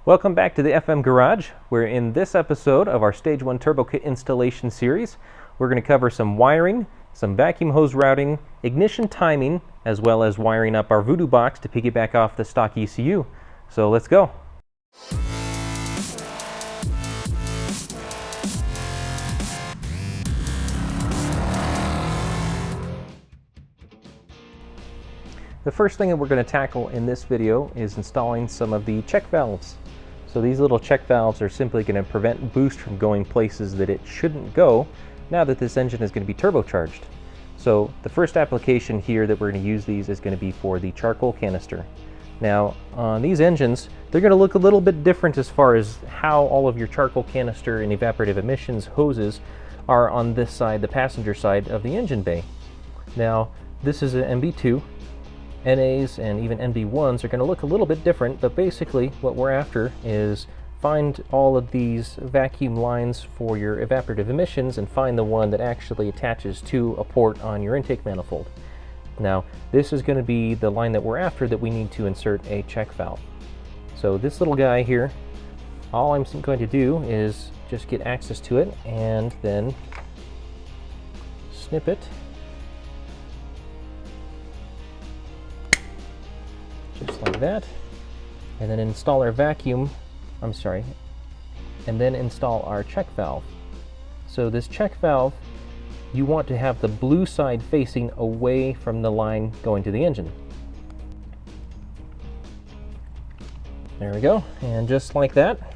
Welcome back to the FM Garage, where in this episode of our Stage 1 Turbo Kit installation series, we're going to cover some wiring, some vacuum hose routing, ignition timing, as well as wiring up our Voodoo Box to piggyback off the stock ECU. So let's go. The first thing that we're going to tackle in this video is installing some of the check valves. So these little check valves are simply going to prevent boost from going places that it shouldn't go now that this engine is going to be turbocharged. So the first application here that we're going to use these is going to be for the charcoal canister. Now on these engines, they're going to look a little bit different as far as how all of your charcoal canister and evaporative emissions hoses are on this side, the passenger side of the engine bay. Now this is an MB2. NAs and even NB1s are going to look a little bit different, but basically what we're after is find all of these vacuum lines for your evaporative emissions and find the one that actually attaches to a port on your intake manifold. Now this is going to be the line that we're after that we need to insert a check valve. So this little guy here, all I'm going to do is just get access to it and then snip it. Just like that, and then install our and then install our check valve. So this check valve, you want to have the blue side facing away from the line going to the engine. There we go, and just like that,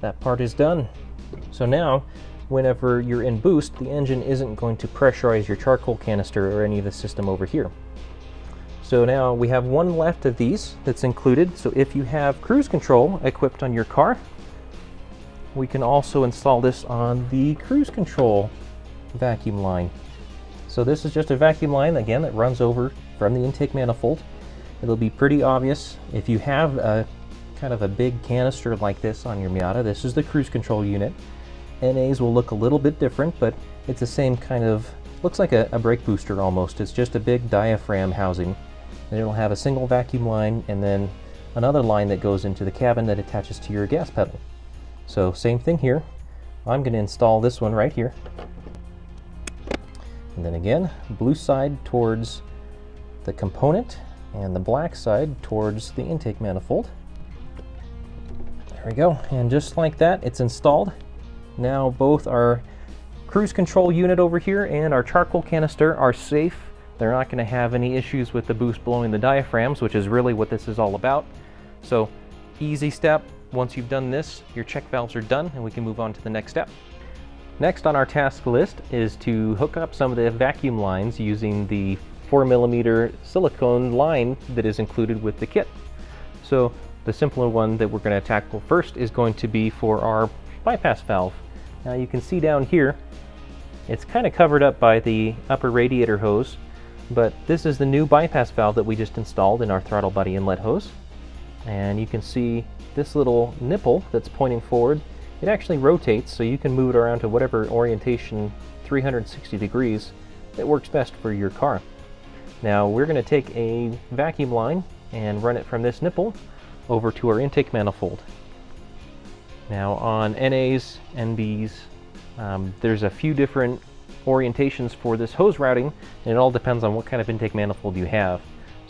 that part is done. So now, whenever you're in boost, the engine isn't going to pressurize your charcoal canister or any of the system over here. So now we have one left of these that's included. So if you have cruise control equipped on your car, we can also install this on the cruise control vacuum line. So this is just a vacuum line, again, that runs over from the intake manifold. It'll be pretty obvious if you have a kind of a big canister like this on your Miata. This is the cruise control unit. NAs will look a little bit different, but it's the same kind of, looks like a brake booster almost. It's just a big diaphragm housing. And it'll have a single vacuum line and then another line that goes into the cabin that attaches to your gas pedal. So same thing here. I'm going to install this one right here. And then again, blue side towards the component and the black side towards the intake manifold. There we go. And just like that, it's installed. Now both our cruise control unit over here and our charcoal canister are safe. They're not going to have any issues with the boost blowing the diaphragms, which is really what this is all about. So easy step. Once you've done this, your check valves are done and we can move on to the next step. Next on our task list is to hook up some of the vacuum lines using the 4mm silicone line that is included with the kit. So the simpler one that we're going to tackle first is going to be for our bypass valve. Now you can see down here, it's kind of covered up by the upper radiator hose. But this is the new bypass valve that we just installed in our throttle body inlet hose. And you can see this little nipple that's pointing forward. It actually rotates, so you can move it around to whatever orientation, 360 degrees, that works best for your car. Now we're going to take a vacuum line and run it from this nipple over to our intake manifold. Now on NAs, NBs, there's a few different orientations for this hose routing, and it all depends on what kind of intake manifold you have.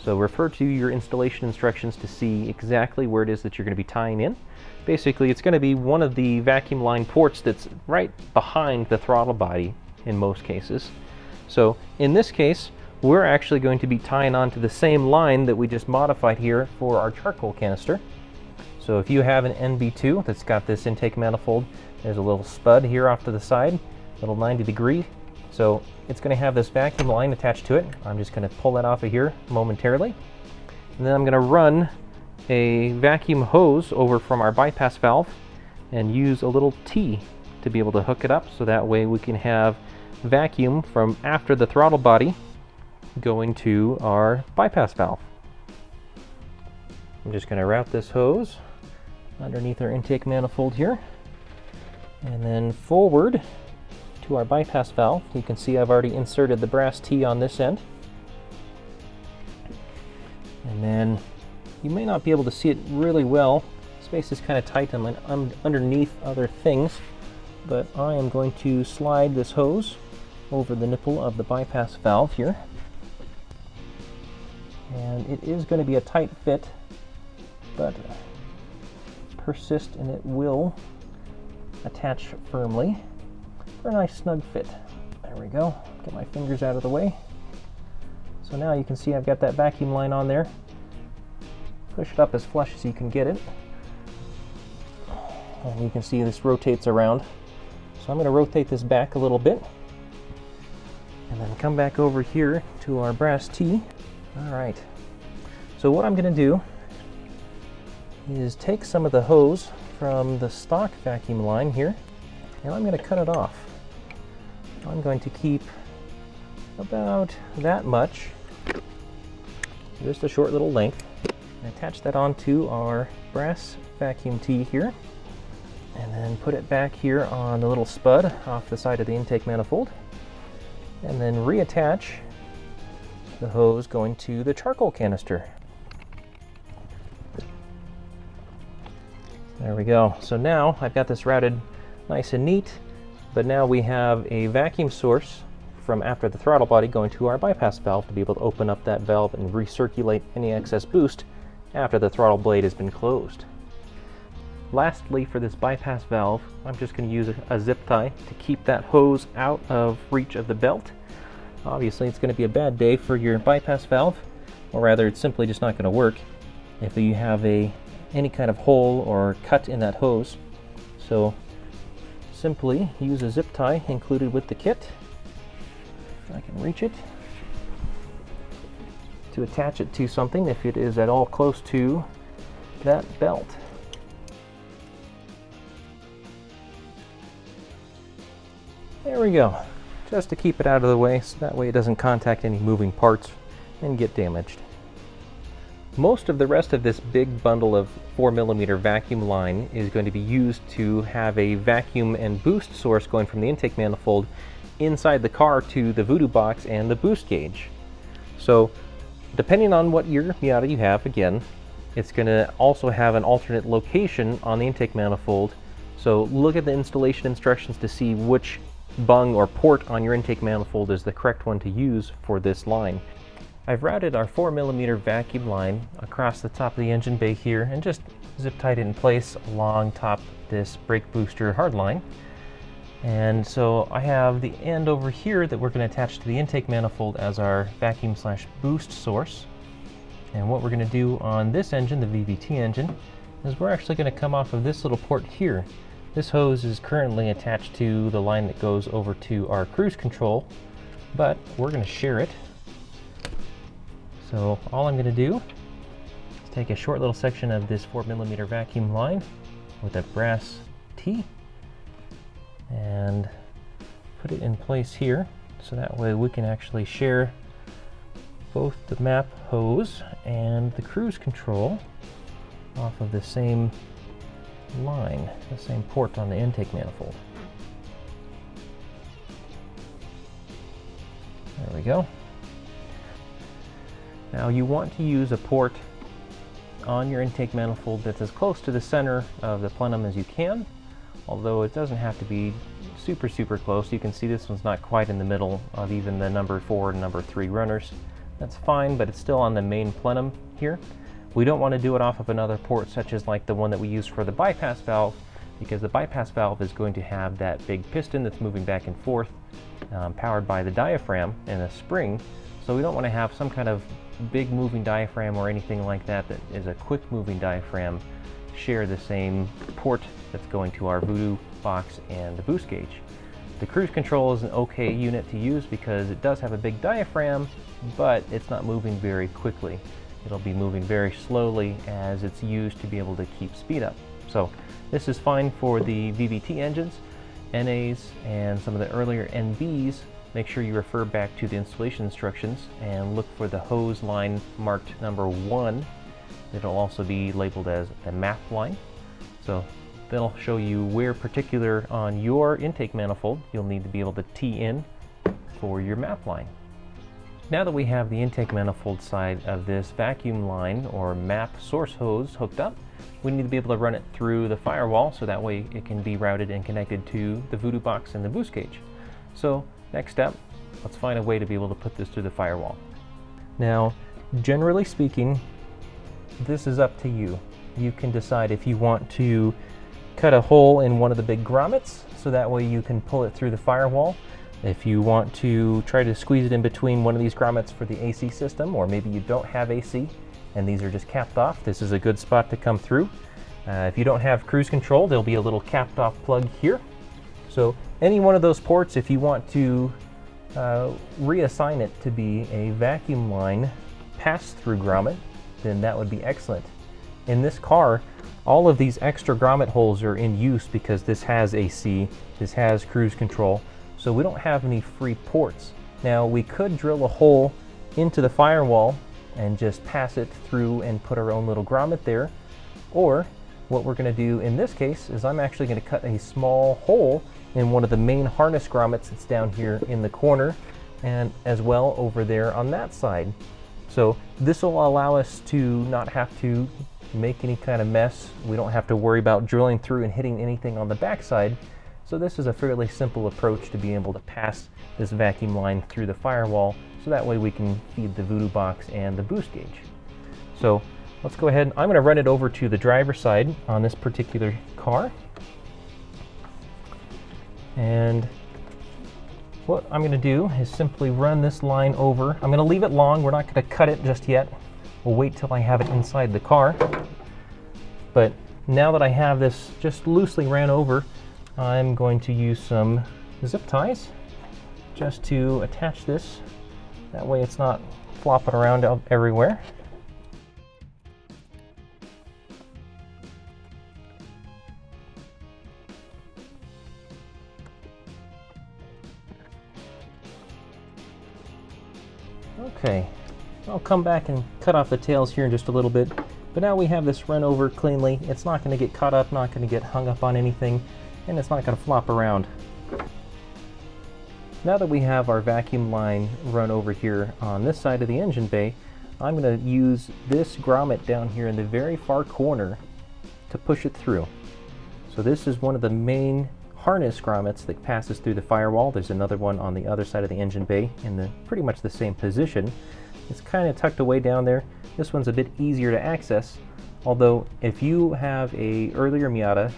So refer to your installation instructions to see exactly where it is that you're going to be tying in. Basically, it's going to be one of the vacuum line ports that's right behind the throttle body in most cases. So in this case, we're actually going to be tying onto the same line that we just modified here for our charcoal canister. So if you have an NB2 that's got this intake manifold, there's a little spud here off to the side, little 90 degree. So it's going to have this vacuum line attached to it. I'm just going to pull that off of here momentarily. And then I'm going to run a vacuum hose over from our bypass valve and use a little T to be able to hook it up, so that way we can have vacuum from after the throttle body going to our bypass valve. I'm just going to route this hose underneath our intake manifold here and then forward to our bypass valve. You can see I've already inserted the brass T on this end. And then you may not be able to see it really well, Space is kind of tight. I'm underneath other things, but I am going to slide this hose over the nipple of the bypass valve here. And it is going to be a tight fit, but persist and it will attach firmly for a nice snug fit. There we go. Get my fingers out of the way. So now you can see I've got that vacuum line on there. Push it up as flush as you can get it. And you can see this rotates around. So I'm going to rotate this back a little bit. And then come back over here to our brass T. Alright. So what I'm going to do is take some of the hose from the stock vacuum line here, and I'm going to cut it off. I'm going to keep about that much, just a short little length, and attach that onto our brass vacuum tee here, and then put it back here on the little spud off the side of the intake manifold, and then reattach the hose going to the charcoal canister. There we go. So now I've got this routed nice and neat, but now we have a vacuum source from after the throttle body going to our bypass valve to be able to open up that valve and recirculate any excess boost after the throttle blade has been closed. Lastly, for this bypass valve, I'm just going to use a zip tie to keep that hose out of reach of the belt. Obviously, it's going to be a bad day for your bypass valve, or rather, it's simply just not going to work if you have any kind of hole or cut in that hose. So simply use a zip tie included with the kit, if I can reach it, to attach it to something if it is at all close to that belt. There we go, just to keep it out of the way, so that way it doesn't contact any moving parts and get damaged. Most of the rest of this big bundle of 4mm vacuum line is going to be used to have a vacuum and boost source going from the intake manifold inside the car to the Voodoo box and the boost gauge. So depending on what year Miata you have, again, it's going to also have an alternate location on the intake manifold. So look at the installation instructions to see which bung or port on your intake manifold is the correct one to use for this line. I've routed our 4mm vacuum line across the top of the engine bay here and just zip tied it in place along top this brake booster hardline. And so I have the end over here that we're going to attach to the intake manifold as our vacuum/boost source. And what we're going to do on this engine, the VVT engine, is we're actually going to come off of this little port here. This hose is currently attached to the line that goes over to our cruise control, but we're going to share it. So all I'm going to do is take a short little section of this 4mm vacuum line with a brass T and put it in place here, so that way we can actually share both the map hose and the cruise control off of the same line, the same port on the intake manifold. There we go. Now you want to use a port on your intake manifold that's as close to the center of the plenum as you can, although it doesn't have to be super close. You can see this one's not quite in the middle of even the number 4 and number 3 runners. That's fine, but it's still on the main plenum here. We don't want to do it off of another port such as like the one that we use for the bypass valve, because the bypass valve is going to have that big piston that's moving back and forth, powered by the diaphragm and a spring. So we don't want to have some kind of big moving diaphragm or anything like that that is a quick moving diaphragm share the same port that's going to our Voodoo box and the boost gauge. The cruise control is an okay unit to use because it does have a big diaphragm, but it's not moving very quickly. It'll be moving very slowly as it's used to be able to keep speed up. So this is fine for the VVT engines, NAs, and some of the earlier NBs. Make sure you refer back to the installation instructions and look for the hose line marked number 1. It'll also be labeled as the map line. So that'll show you where particular on your intake manifold you'll need to be able to tee in for your map line. Now that we have the intake manifold side of this vacuum line or map source hose hooked up, we need to be able to run it through the firewall so that way it can be routed and connected to the Voodoo Box and the boost gauge. So next step, let's find a way to be able to put this through the firewall. Now, generally speaking, this is up to you. You can decide if you want to cut a hole in one of the big grommets so that way you can pull it through the firewall. If you want to try to squeeze it in between one of these grommets for the AC system, or maybe you don't have AC and these are just capped off, this is a good spot to come through. If you don't have cruise control, there'll be a little capped off plug here. So any one of those ports, if you want to reassign it to be a vacuum line pass-through grommet, then that would be excellent. In this car, all of these extra grommet holes are in use because this has AC, this has cruise control, so we don't have any free ports. Now we could drill a hole into the firewall and just pass it through and put our own little grommet there, or what we're going to do in this case is I'm actually going to cut a small hole in one of the main harness grommets that's down here in the corner and as well over there on that side. So this will allow us to not have to make any kind of mess. We don't have to worry about drilling through and hitting anything on the backside. So this is a fairly simple approach to be able to pass this vacuum line through the firewall so that way we can feed the Voodoo Box and the boost gauge. So let's go ahead. I'm going to run it over to the driver's side on this particular car. And what I'm going to do is simply run this line over. I'm going to leave it long. We're not going to cut it just yet. We'll wait till I have it inside the car. But now that I have this just loosely ran over, I'm going to use some zip ties just to attach this. That way it's not flopping around everywhere. Okay, I'll come back and cut off the tails here in just a little bit, but now we have this run over cleanly. It's not going to get caught up, not going to get hung up on anything, and it's not going to flop around. Now that we have our vacuum line run over here on this side of the engine bay, I'm going to use this grommet down here in the very far corner to push it through. So this is one of the main harness grommets that passes through the firewall. There's another one on the other side of the engine bay in pretty much the same position. It's kind of tucked away down there. This one's a bit easier to access, although if you have a earlier Miata,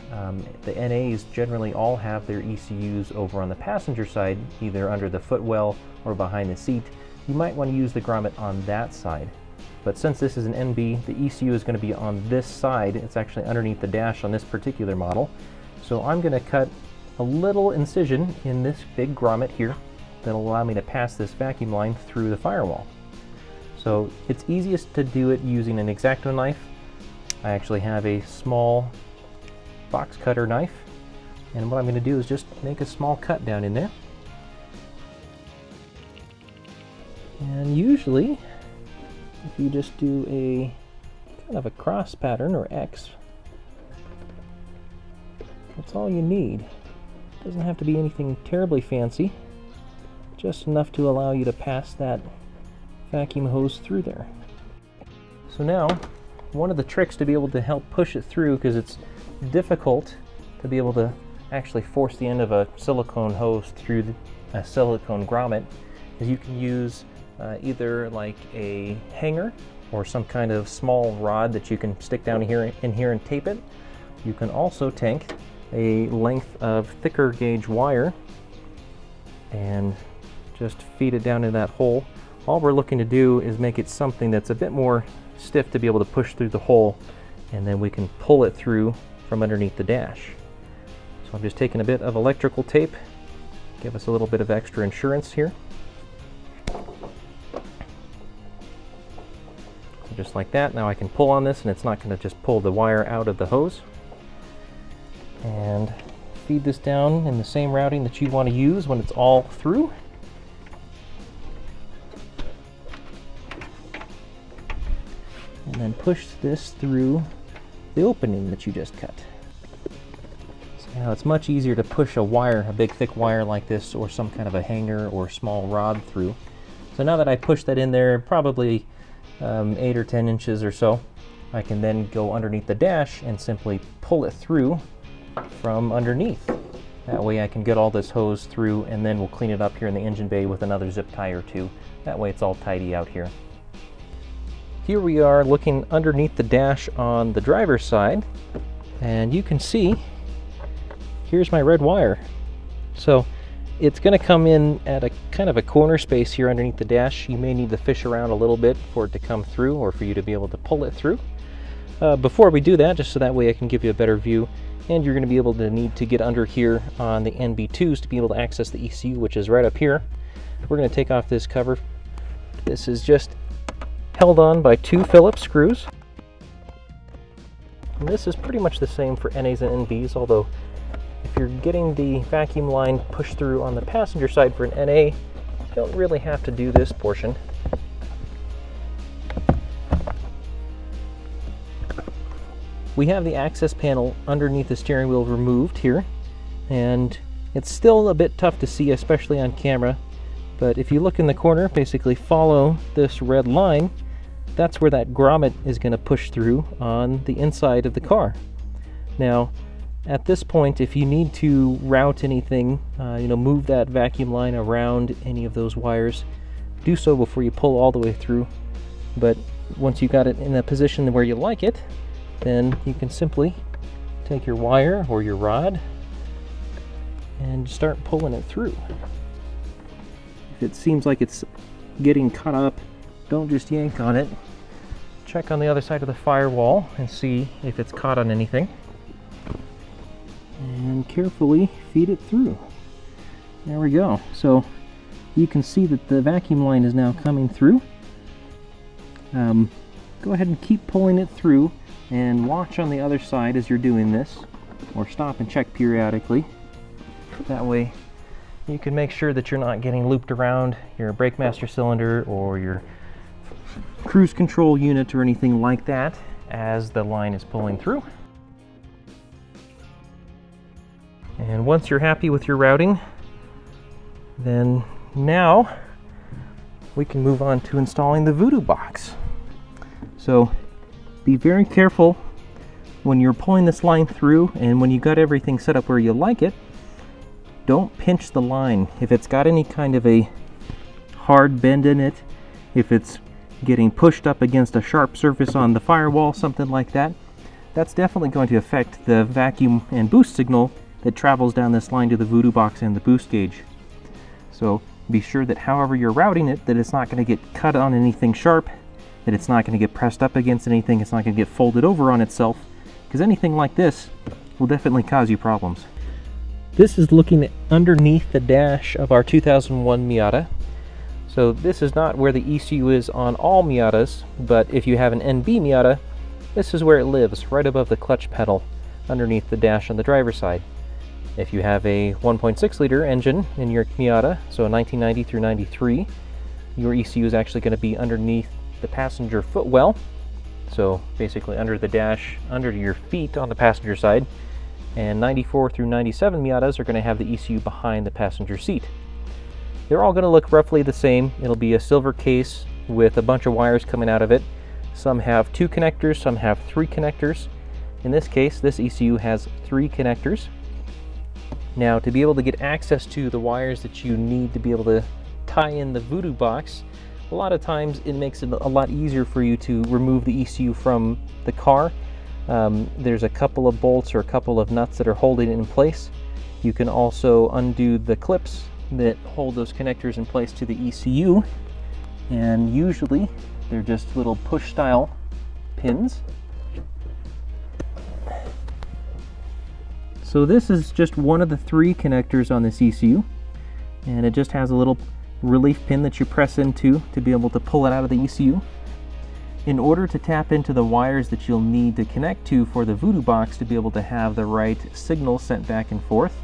the NAs generally all have their ECUs over on the passenger side, either under the footwell or behind the seat. You might want to use the grommet on that side. But since this is an NB, the ECU is going to be on this side. It's actually underneath the dash on this particular model. So I'm going to cut a little incision in this big grommet here that'll allow me to pass this vacuum line through the firewall. So it's easiest to do it using an X-Acto knife. I actually have a small box cutter knife, and what I'm going to do is just make a small cut down in there. And usually if you just do a kind of a cross pattern or X, that's all you need. Doesn't have to be anything terribly fancy, just enough to allow you to pass that vacuum hose through there. So now, one of the tricks to be able to help push it through, because it's difficult to be able to actually force the end of a silicone hose through a silicone grommet, is you can use either like a hanger or some kind of small rod that you can stick down here and tape it. You can also take a length of thicker gauge wire and just feed it down in that hole. All we're looking to do is make it something that's a bit more stiff to be able to push through the hole, and then we can pull it through from underneath the dash. So I'm just taking a bit of electrical tape, give us a little bit of extra insurance here. So just like that, now I can pull on this and it's not going to just pull the wire out of the hose. And feed this down in the same routing that you want to use when it's all through. And then push this through the opening that you just cut. So now it's much easier to push a wire, a big thick wire like this, or some kind of a hanger or small rod through. So now that I pushed that in there, probably 8 or 10 inches or so, I can then go underneath the dash and simply pull it through from underneath. That way I can get all this hose through, and then we'll clean it up here in the engine bay with another zip tie or two. That way it's all tidy out here. Here we are looking underneath the dash on the driver's side, and you can see here's my red wire. So it's going to come in at a kind of a corner space here underneath the dash. You may need to fish around a little bit for it to come through, or for you to be able to pull it through. Before we do that, just so that way I can give you a better view, and you're going to be able to need to get under here on the NB2s to be able to access the ECU, which is right up here. We're going to take off this cover. This is just held on by 2 Phillips screws. And this is pretty much the same for NAs and NBs, although if you're getting the vacuum line pushed through on the passenger side for an NA, you don't really have to do this portion. We have the access panel underneath the steering wheel removed here, and it's still a bit tough to see, especially on camera, but if you look in the corner, basically follow this red line, that's where that grommet is going to push through on the inside of the car. Now, at this point, if you need to route anything, move that vacuum line around any of those wires, do so before you pull all the way through. But once you got it in a position where you like it, then you can simply take your wire or your rod and start pulling it through. If it seems like it's getting cut up, don't just yank on it. Check on the other side of the firewall and see if it's caught on anything. And carefully feed it through. There we go. So you can see that the vacuum line is now coming through. Go ahead and keep pulling it through, and watch on the other side as you're doing this, or stop and check periodically. That way you can make sure that you're not getting looped around your brake master cylinder or your cruise control unit or anything like that as the line is pulling through. And once you're happy with your routing, then now we can move on to installing the Voodoo Box. So be very careful when you're pulling this line through, and when you got everything set up where you like it, don't pinch the line. If it's got any kind of a hard bend in it, if it's getting pushed up against a sharp surface on the firewall, something like that, that's definitely going to affect the vacuum and boost signal that travels down this line to the Voodoo Box and the boost gauge. So be sure that however you're routing it, that it's not going to get cut on anything sharp, that it's not going to get pressed up against anything, it's not going to get folded over on itself, because anything like this will definitely cause you problems. This is looking underneath the dash of our 2001 Miata. So this is not where the ECU is on all Miatas, but if you have an NB Miata, this is where it lives, right above the clutch pedal, underneath the dash on the driver's side. If you have a 1.6 liter engine in your Miata, so a 1990 through 93, your ECU is actually going to be underneath the passenger footwell, so basically under the dash, under your feet on the passenger side. And 94 through 97 Miatas are going to have the ECU behind the passenger seat. They're all going to look roughly the same. It'll be a silver case with a bunch of wires coming out of it. Some have 2 connectors, some have 3 connectors. In this case, this ECU has 3 connectors. Now, to be able to get access to the wires that you need to be able to tie in the Voodoo Box, a lot of times it makes it a lot easier for you to remove the ECU from the car. There's a couple of bolts or a couple of nuts that are holding it in place. You can also undo the clips that hold those connectors in place to the ECU, and usually they're just little push style pins. So this is just one of the 3 connectors on this ECU, and it just has a little relief pin that you press into to be able to pull it out of the ECU. In order to tap into the wires that you'll need to connect to for the Voodoo Box to be able to have the right signal sent back and forth,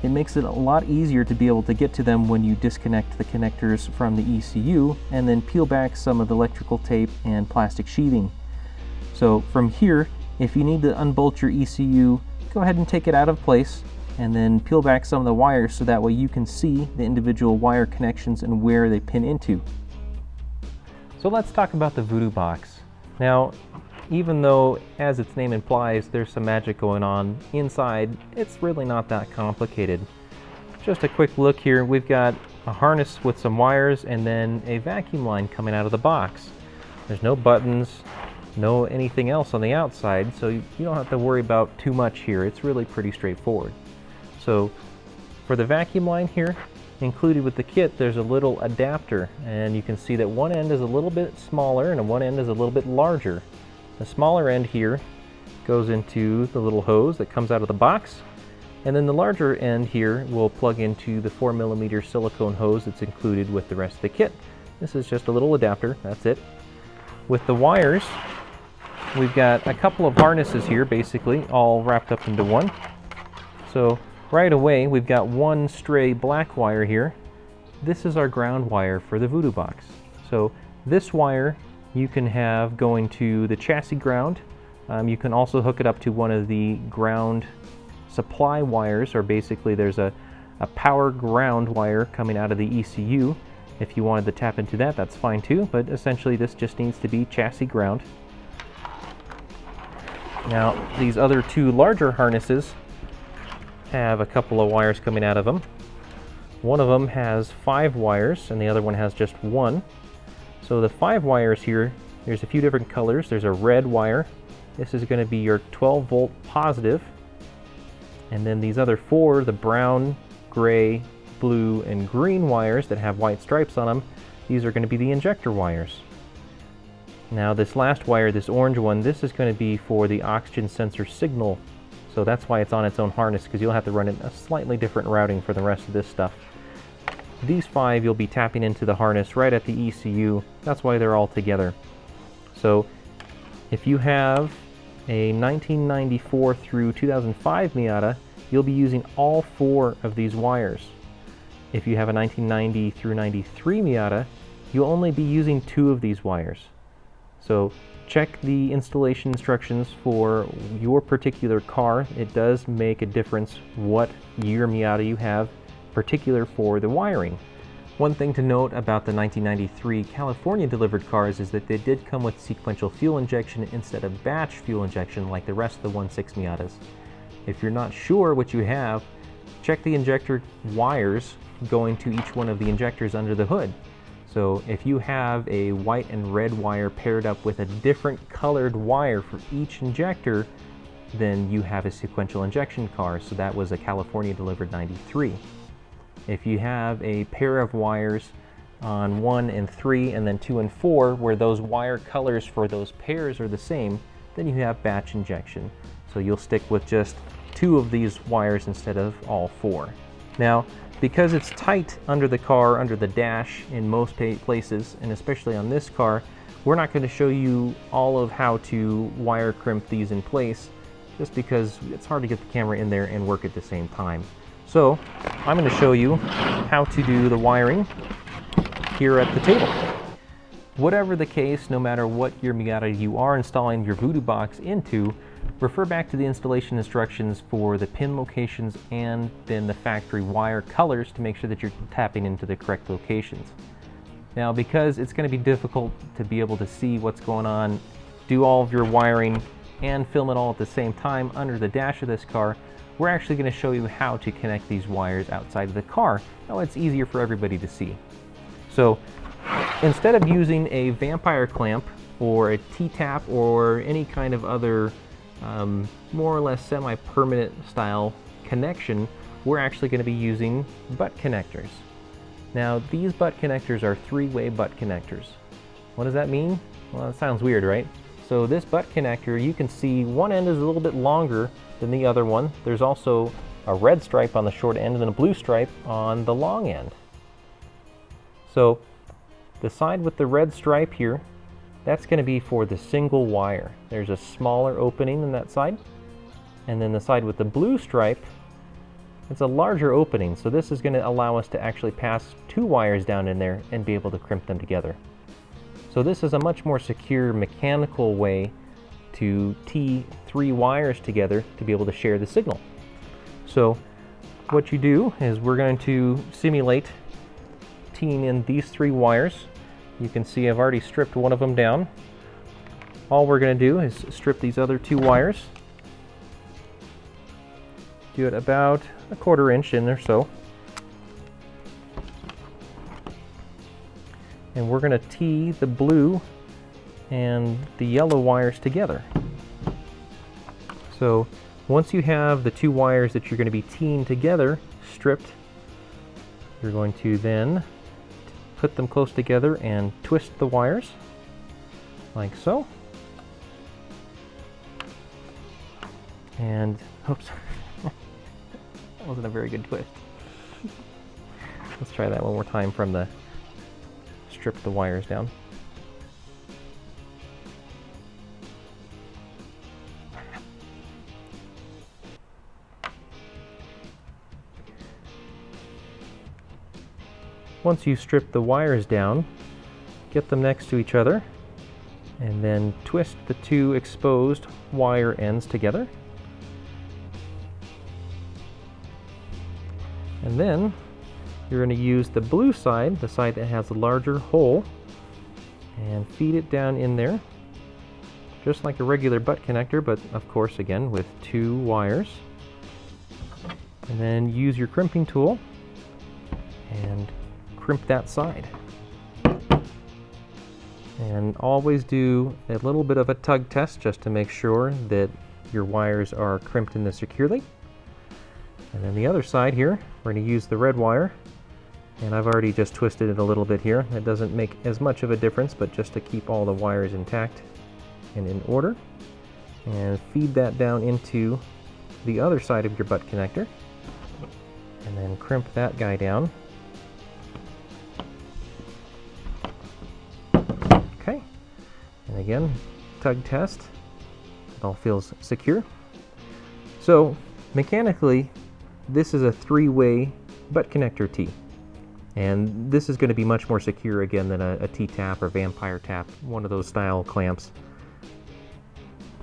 it makes it a lot easier to be able to get to them when you disconnect the connectors from the ECU and then peel back some of the electrical tape and plastic sheathing. So from here, if you need to unbolt your ECU, go ahead and take it out of place and then peel back some of the wires so that way you can see the individual wire connections and where they pin into. So let's talk about the Voodoo Box. Now, even though, as its name implies, there's some magic going on inside, it's really not that complicated. Just a quick look here, we've got a harness with some wires and then a vacuum line coming out of the box. There's no buttons, no anything else on the outside, so you don't have to worry about too much here. It's really pretty straightforward. So for the vacuum line here, included with the kit, there's a little adapter, and you can see that one end is a little bit smaller and one end is a little bit larger. The smaller end here goes into the little hose that comes out of the box, and then the larger end here will plug into the 4mm silicone hose that's included with the rest of the kit. This is just a little adapter, that's it. With the wires, we've got a couple of harnesses here, basically, all wrapped up into one. So right away, we've got one stray black wire here. This is our ground wire for the Voodoo Box. So this wire you can have going to the chassis ground. You can also hook it up to one of the ground supply wires, or basically there's a power ground wire coming out of the ECU. If you wanted to tap into that, that's fine too, but essentially this just needs to be chassis ground. Now, these other two larger harnesses have a couple of wires coming out of them. One of them has 5 wires and the other one has just 1. So the 5 wires here, there's a few different colors. There's a red wire. This is going to be your 12-volt positive. And then these other 4, the brown, gray, blue, and green wires that have white stripes on them, these are going to be the injector wires. Now this last wire, this orange one, this is going to be for the oxygen sensor signal. So that's why it's on its own harness, because you'll have to run it a slightly different routing for the rest of this stuff. These 5 you'll be tapping into the harness right at the ECU. That's why they're all together. So if you have a 1994 through 2005 Miata, you'll be using all 4 of these wires. If you have a 1990 through 93 Miata, you'll only be using 2 of these wires. So check the installation instructions for your particular car. It does make a difference what year Miata you have, particular for the wiring. One thing to note about the 1993 California delivered cars is that they did come with sequential fuel injection instead of batch fuel injection like the rest of the 1.6 Miatas. If you're not sure what you have, check the injector wires going to each one of the injectors under the hood. So if you have a white and red wire paired up with a different colored wire for each injector, then you have a sequential injection car. So that was a California delivered 93. If you have a pair of wires on 1 and 3 and then 2 and 4 where those wire colors for those pairs are the same, then you have batch injection. So you'll stick with just 2 of these wires instead of all 4. Now, because it's tight under the car, under the dash in most places, and especially on this car, we're not going to show you all of how to wire crimp these in place, just because it's hard to get the camera in there and work at the same time. So I'm going to show you how to do the wiring here at the table. Whatever the case, no matter what your Miata you are installing your Voodoo Box into, refer back to the installation instructions for the pin locations and then the factory wire colors to make sure that you're tapping into the correct locations. Now, because it's going to be difficult to be able to see what's going on, do all of your wiring, and film it all at the same time under the dash of this car, we're actually going to show you how to connect these wires outside of the car. Now it's easier for everybody to see. So instead of using a vampire clamp or a T-tap or any kind of other more or less semi-permanent style connection, we're actually going to be using butt connectors. Now these butt connectors are 3-way butt connectors. What does that mean? Well, that sounds weird, right? So this butt connector, you can see one end is a little bit longer than the other one. There's also a red stripe on the short end and then a blue stripe on the long end. So the side with the red stripe here, that's going to be for the single wire. There's a smaller opening in that side. And then the side with the blue stripe, it's a larger opening. So this is going to allow us to actually pass 2 wires down in there and be able to crimp them together. So this is a much more secure mechanical way to tee 3 wires together to be able to share the signal. So what you do is we're going to simulate teeing in these 3 wires. You can see I've already stripped one of them down. all we're going to do is strip these other two wires. Do it about a 1/4 inch in or so. And we're going to tee the blue and the yellow wires together. So once you have the two wires that you're going to be teeing together stripped, you're going to then put them close together and twist the wires like so. And oops, that wasn't a very good twist. Let's try that one more time from the strip the wires down. Once you strip the wires down, get them next to each other and then twist the two exposed wire ends together. And then you're going to use the blue side, the side that has a larger hole, and feed it down in there, just like a regular butt connector, but of course again with two wires. And then use your crimping tool and crimp that side. And always do a little bit of a tug test just to make sure that your wires are crimped in this securely. And then the other side here, we're going to use the red wire, and I've already just twisted it a little bit here. It doesn't make as much of a difference, but just to keep all the wires intact and in order. And feed that down into the other side of your butt connector, and then crimp that guy down. Okay, and again, tug test. It all feels secure. So mechanically, this is a 3-way butt connector tee, and this is going to be much more secure again than a T-tap or vampire tap, one of those style clamps.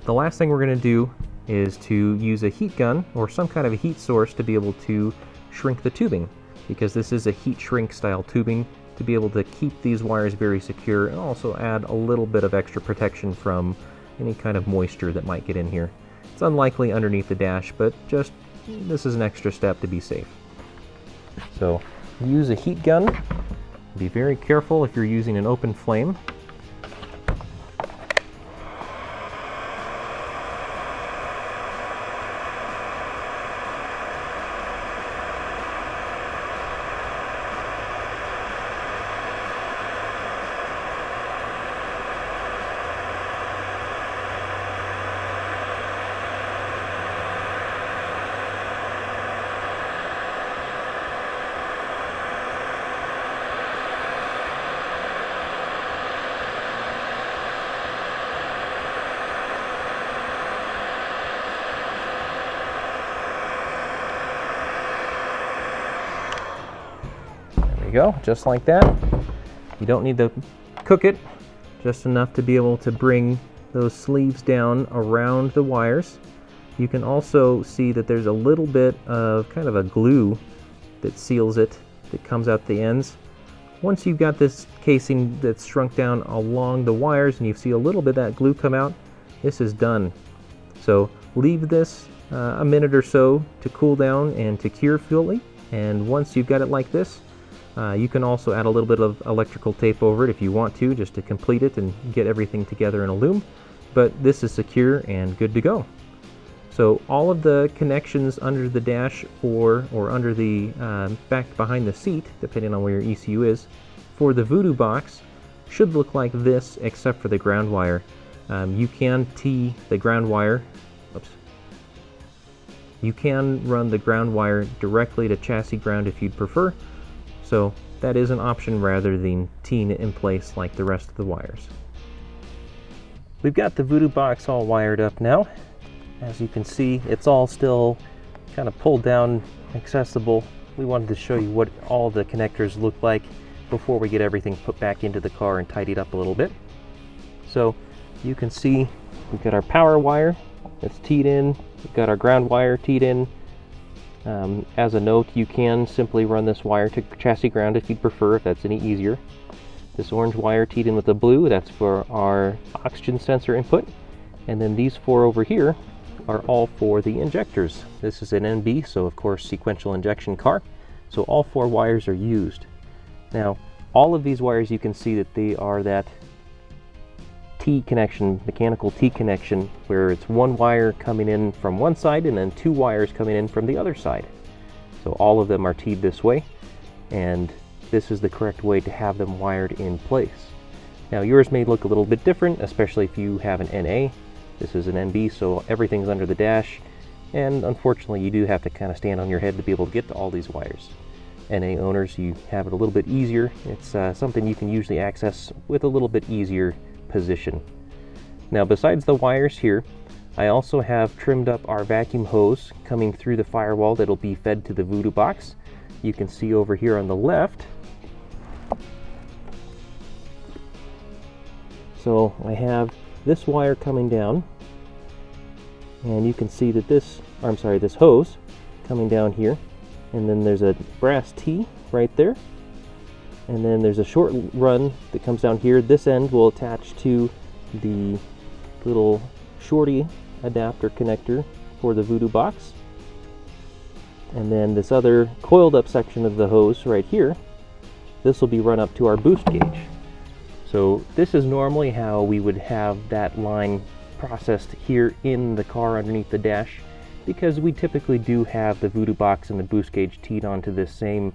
The last thing we're going to do is to use a heat gun or some kind of a heat source to be able to shrink the tubing, because this is a heat shrink style tubing, to be able to keep these wires very secure and also add a little bit of extra protection from any kind of moisture that might get in here. It's unlikely underneath the dash, but just this is an extra step to be safe. So use a heat gun. Be very careful if you're using an open flame. Go, just like that. You don't need to cook it, just enough to be able to bring those sleeves down around the wires. You can also see that there's a little bit of kind of a glue that seals it, that comes out the ends. Once you've got this casing that's shrunk down along the wires and you see a little bit of that glue come out, this is done. So leave this a minute or so to cool down and to cure fully, and once you've got it like this, you can also add a little bit of electrical tape over it if you want to, just to complete it and get everything together in a loom. But this is secure and good to go. So all of the connections under the dash or under the back behind the seat, depending on where your ECU is, for the Voodoo Box should look like this, except for the ground wire. You can tee the ground wire. Oops. You can run the ground wire directly to chassis ground if you'd prefer. So that is an option rather than teeing it in place like the rest of the wires. We've got the Voodoo Box all wired up now. As you can see, it's all still kind of pulled down, accessible. We wanted to show you what all the connectors look like before we get everything put back into the car and tidied up a little bit. So you can see we've got our power wire that's teed in, we've got our ground wire teed in. As a note, you can simply run this wire to chassis ground if you'd prefer, if that's any easier. This orange wire teed in with the blue, that's for our oxygen sensor input. And then these 4 over here are all for the injectors. This is an NB, so of course sequential injection car. So all 4 wires are used. Now, all of these wires, you can see that they are that T connection, mechanical T connection, where it's 1 wire coming in from one side and then 2 wires coming in from the other side. So all of them are teed this way, and this is the correct way to have them wired in place. Now yours may look a little bit different, especially if you have an NA. This is an NB, so everything's under the dash, and unfortunately you do have to kind of stand on your head to be able to get to all these wires. NA owners, you have it a little bit easier. It's something you can usually access with a little bit easier position. Now besides the wires here, I also have trimmed up our vacuum hose coming through the firewall that'll be fed to the Voodoo Box. You can see over here on the left. So I have this wire coming down, and you can see that this hose coming down here, and then there's a brass T right there. And then there's a short run that comes down here. This end will attach to the little shorty adapter connector for the Voodoo Box. And then this other coiled up section of the hose right here, this will be run up to our boost gauge. So this is normally how we would have that line processed here in the car underneath the dash, because we typically do have the Voodoo Box and the boost gauge teed onto this same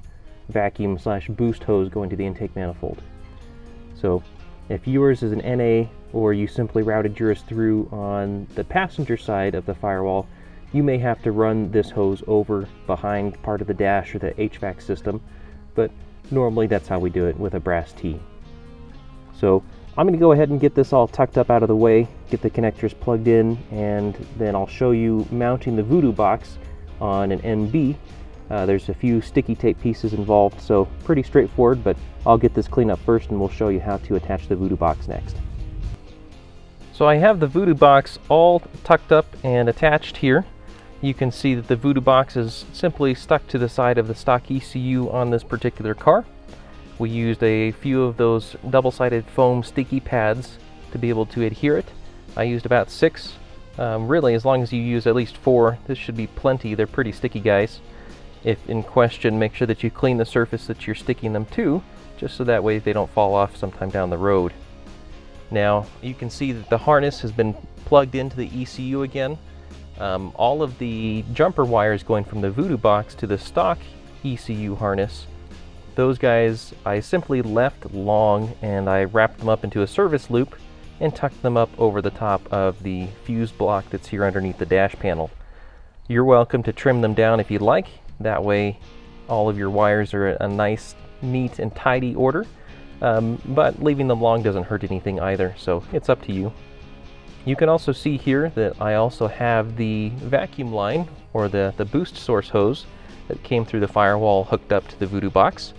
vacuum / boost hose going to the intake manifold. So if yours is an NA, or you simply routed yours through on the passenger side of the firewall, you may have to run this hose over behind part of the dash or the HVAC system, but normally that's how we do it with a brass T. So I'm going to go ahead and get this all tucked up out of the way, get the connectors plugged in, and then I'll show you mounting the Voodoo Box on an NB. There's a few sticky tape pieces involved, so pretty straightforward, but I'll get this cleaned up first and we'll show you how to attach the Voodoo Box next. So I have the Voodoo Box all tucked up and attached here. You can see that the Voodoo Box is simply stuck to the side of the stock ECU on this particular car. We used a few of those double-sided foam sticky pads to be able to adhere it. I used about 6. Really, as long as you use at least 4, this should be plenty. They're pretty sticky guys. If in question, make sure that you clean the surface that you're sticking them to, just so that way they don't fall off sometime down the road. Now, you can see that the harness has been plugged into the ECU again. All of the jumper wires going from the Voodoo Box to the stock ECU harness, those guys I simply left long, and I wrapped them up into a service loop and tucked them up over the top of the fuse block that's here underneath the dash panel. You're welcome to trim them down if you'd like. That way all of your wires are a nice, neat, and tidy order. But leaving them long doesn't hurt anything either, so it's up to you. You can also see here that I also have the vacuum line, or the boost source hose, that came through the firewall hooked up to the Voodoo Box.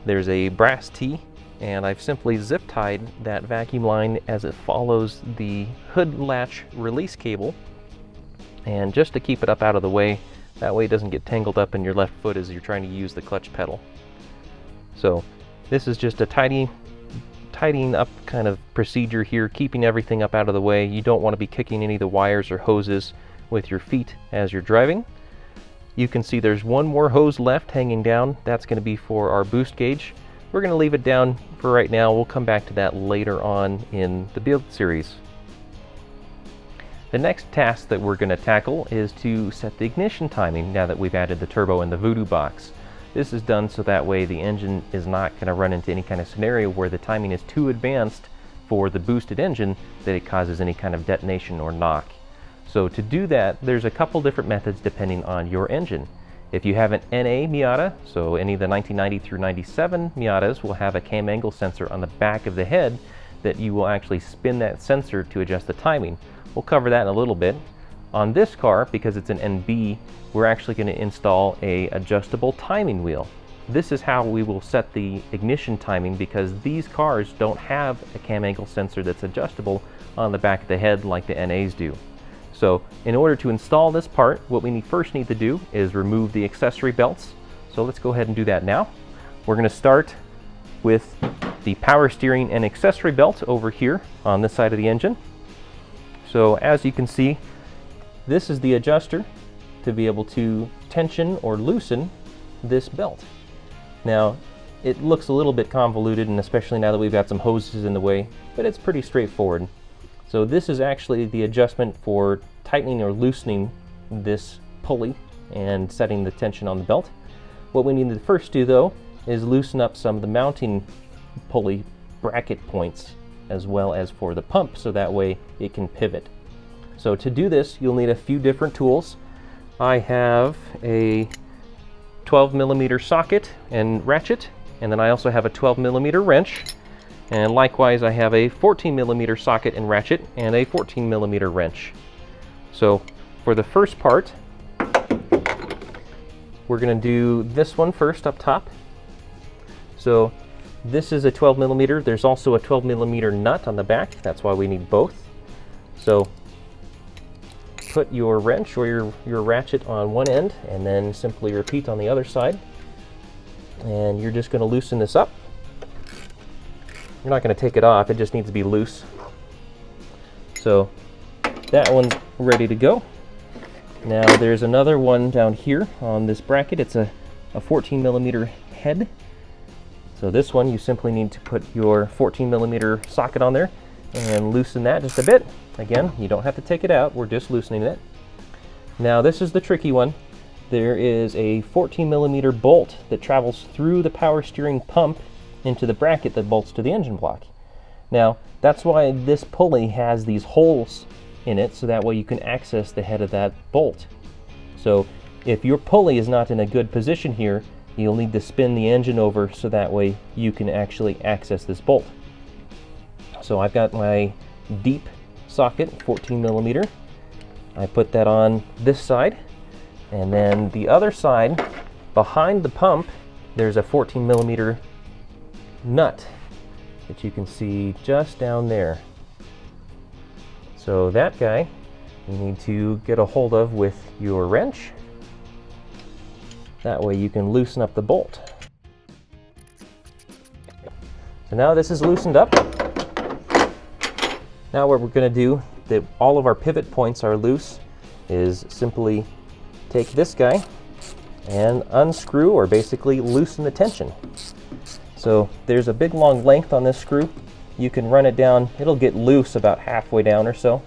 There's a brass T, and I've simply zip tied that vacuum line as it follows the hood latch release cable, and just to keep it up out of the way, that way it doesn't get tangled up in your left foot as you're trying to use the clutch pedal. So this is just a tidying up kind of procedure here, keeping everything up out of the way. You don't want to be kicking any of the wires or hoses with your feet as you're driving. You can see there's one more hose left hanging down. That's going to be for our boost gauge. We're going to leave it down for right now. We'll come back to that later on in the build series. The next task that we're going to tackle is to set the ignition timing now that we've added the turbo in the Voodoo Box. This is done so that way the engine is not going to run into any kind of scenario where the timing is too advanced for the boosted engine that it causes any kind of detonation or knock. So to do that, there's a couple different methods depending on your engine. If you have an NA Miata, so any of the 1990 through 97 Miatas will have a cam angle sensor on the back of the head that you will actually spin that sensor to adjust the timing. We'll cover that in a little bit. On this car, because it's an NB, we're actually going to install a adjustable timing wheel. This is how we will set the ignition timing, because these cars don't have a cam angle sensor that's adjustable on the back of the head like the NAs do. So in order to install this part, what we first need to do is remove the accessory belts. So let's go ahead and do that now. We're going to start with the power steering and accessory belt over here on this side of the engine. So as you can see, this is the adjuster to be able to tension or loosen this belt. Now, it looks a little bit convoluted, and especially now that we've got some hoses in the way, but it's pretty straightforward. So this is actually the adjustment for tightening or loosening this pulley and setting the tension on the belt. What we need to first do though is loosen up some of the mounting pulley bracket points as well as for the pump, so that way it can pivot. So to do this, you'll need a few different tools. I have a 12mm socket and ratchet, and then I also have a 12mm wrench, and likewise I have a 14mm socket and ratchet and a 14mm wrench. So for the first part, we're going to do this one first up top. So this is a 12mm. There's also a 12mm nut on the back. That's why we need both. So put your wrench or your ratchet on one end and then simply repeat on the other side. And you're just going to loosen this up. You're not going to take it off, it just needs to be loose. So that one's ready to go. Now there's another one down here on this bracket. It's a 14mm head. So this one, you simply need to put your 14mm socket on there and loosen that just a bit. Again, you don't have to take it out, we're just loosening it. Now this is the tricky one. There is a 14mm bolt that travels through the power steering pump into the bracket that bolts to the engine block. Now that's why this pulley has these holes in it, so that way you can access the head of that bolt. So if your pulley is not in a good position here, you'll need to spin the engine over so that way you can actually access this bolt. So I've got my deep socket, 14mm. I put that on this side, and then the other side, behind the pump, there's a 14mm nut that you can see just down there. So that guy you need to get a hold of with your wrench. That way you can loosen up the bolt. So now this is loosened up. Now what we're going to do, that all of our pivot points are loose, is simply take this guy and unscrew, or basically loosen the tension. So there's a big long length on this screw. You can run it down, it'll get loose about halfway down or so,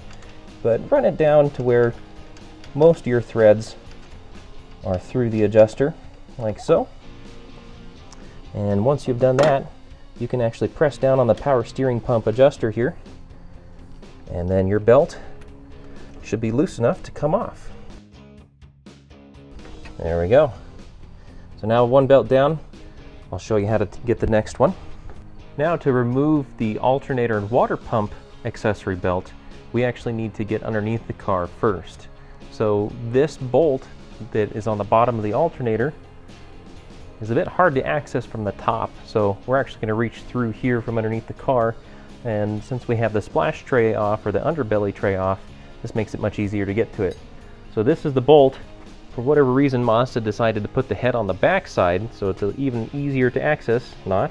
but run it down to where most of your threads are through the adjuster, like so. And once you've done that, you can actually press down on the power steering pump adjuster here, and then your belt should be loose enough to come off. There we go. So now one belt down, I'll show you how to get the next one. Now to remove the alternator and water pump accessory belt, we actually need to get underneath the car first. So this bolt that is on the bottom of the alternator is a bit hard to access from the top, so we're actually going to reach through here from underneath the car, and since we have the splash tray off, or the underbelly tray off, this makes it much easier to get to it. So this is the bolt. For whatever reason, Mazda decided to put the head on the back side, so it's even easier to access, not.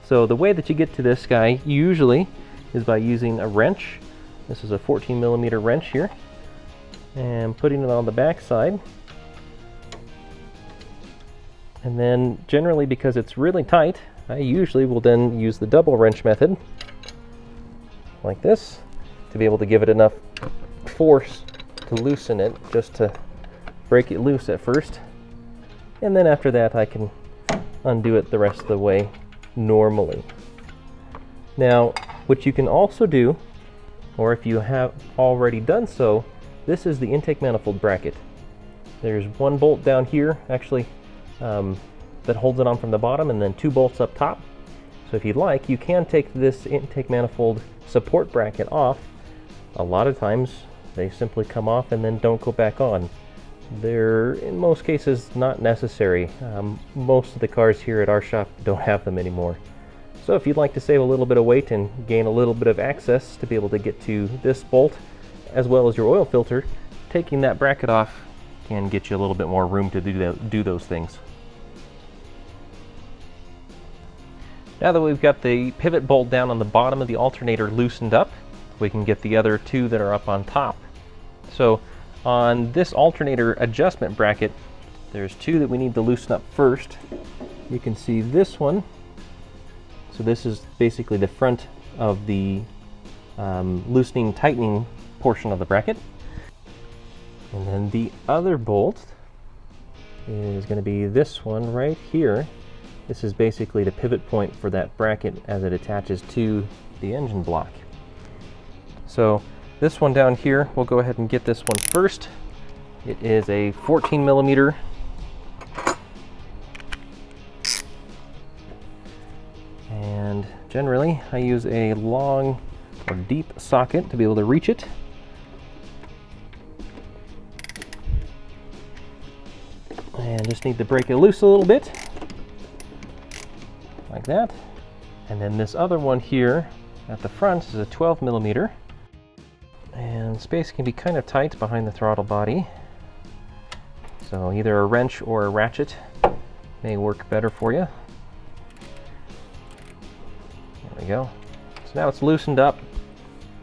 So the way that you get to this guy usually is by using a wrench. This is a 14mm wrench here, and putting it on the back side. And then generally, because it's really tight, I usually will then use the double wrench method, like this, to be able to give it enough force to loosen it, just to break it loose at first. And then after that I can undo it the rest of the way normally. Now what you can also do, or if you have already done so, this is the intake manifold bracket. There's one bolt down here actually that holds it on from the bottom, and then two bolts up top. So if you'd like, you can take this intake manifold support bracket off. A lot of times they simply come off and then don't go back on. They're in most cases not necessary. Most of the cars here at our shop don't have them anymore. So if you'd like to save a little bit of weight and gain a little bit of access to be able to get to this bolt as well as your oil filter, taking that bracket off can get you a little bit more room to do those things. Now that we've got the pivot bolt down on the bottom of the alternator loosened up, we can get the other two that are up on top. So on this alternator adjustment bracket, there's two that we need to loosen up first. You can see this one. So this is basically the front of the loosening, tightening portion of the bracket. And then the other bolt is going to be this one right here. This is basically the pivot point for that bracket as it attaches to the engine block. So this one down here, we'll go ahead and get this one first. It is a 14 millimeter. And generally I use a long or deep socket to be able to reach it. And just need to break it loose a little bit, like that. And then this other one here at the front is a 12 millimeter. And space can be kind of tight behind the throttle body. So either a wrench or a ratchet may work better for you. There we go. So now it's loosened up.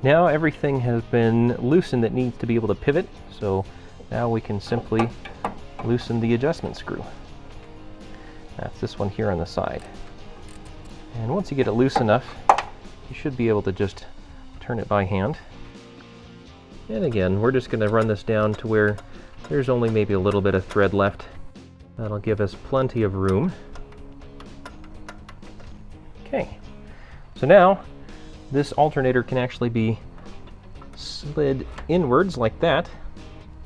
Now everything has been loosened that needs to be able to pivot. So now we can simply loosen the adjustment screw. That's this one here on the side. And once you get it loose enough, you should be able to just turn it by hand. And again, we're just going to run this down to where there's only maybe a little bit of thread left. That'll give us plenty of room. Okay, so now this alternator can actually be slid inwards like that.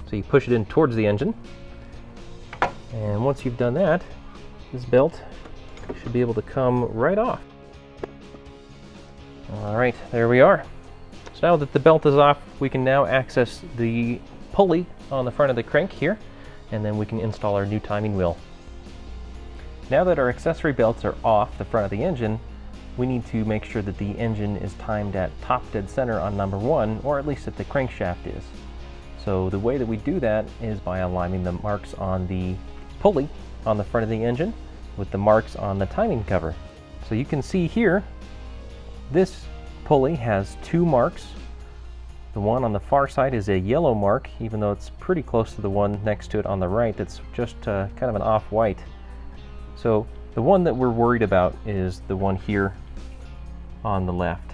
So you push it in towards the engine. And once you've done that, this belt should be able to come right off. All right, there we are. So now that the belt is off, we can now access the pulley on the front of the crank here, and then we can install our new timing wheel. Now that our accessory belts are off the front of the engine, we need to make sure that the engine is timed at top dead center on number 1, or at least that the crankshaft is. So the way that we do that is by aligning the marks on the pulley on the front of the engine with the marks on the timing cover. So you can see here, this pulley has 2 marks. The one on the far side is a yellow mark, even though it's pretty close to the one next to it on the right that's just kind of an off-white. So the one that we're worried about is the one here on the left.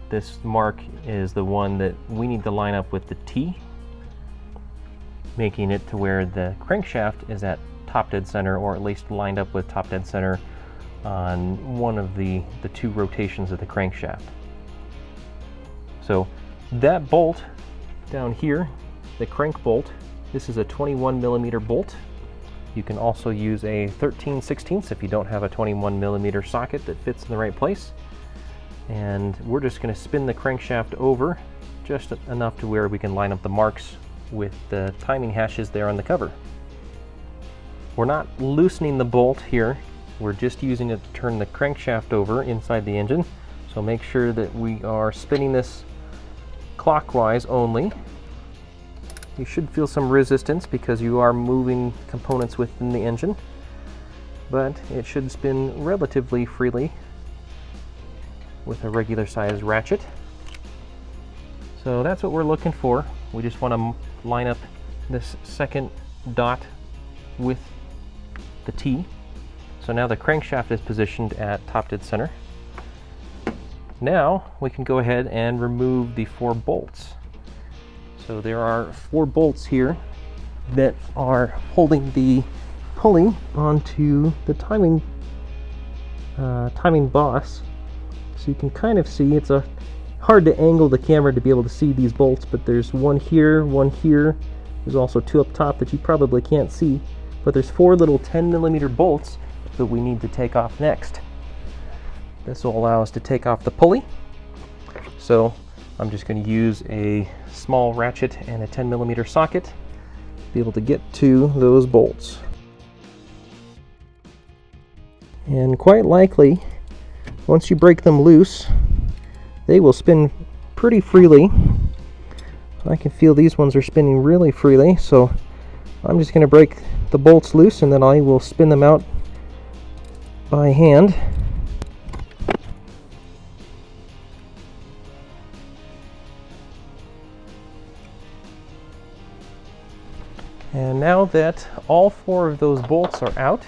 This mark is the one that we need to line up with the T, making it to where the crankshaft is at top dead center, or at least lined up with top dead center on one of the 2 rotations of the crankshaft. So that bolt down here, the crank bolt, this is a 21 millimeter bolt. You can also use a 13/16 if you don't have a 21 millimeter socket that fits in the right place. And we're just going to spin the crankshaft over just enough to where we can line up the marks with the timing hashes there on the cover. We're not loosening the bolt here, we're just using it to turn the crankshaft over inside the engine. So make sure that we are spinning this clockwise only. You should feel some resistance because you are moving components within the engine, but it should spin relatively freely with a regular size ratchet. So that's what we're looking for. We just want to line up this second dot with the T. So now the crankshaft is positioned at top dead center. Now we can go ahead and remove the 4 bolts. So there are 4 bolts here that are holding the pulley onto the timing boss. So you can kind of see, it's hard to angle the camera to be able to see these bolts, but there's one here, one here. There's also 2 up top that you probably can't see, but there's 4 little 10 millimeter bolts that we need to take off next. This will allow us to take off the pulley. So I'm just going to use a small ratchet and a 10 millimeter socket to be able to get to those bolts. And quite likely, once you break them loose, they will spin pretty freely. I can feel these ones are spinning really freely, so I'm just going to break the bolts loose and then I will spin them out by hand. now that all 4 of those bolts are out,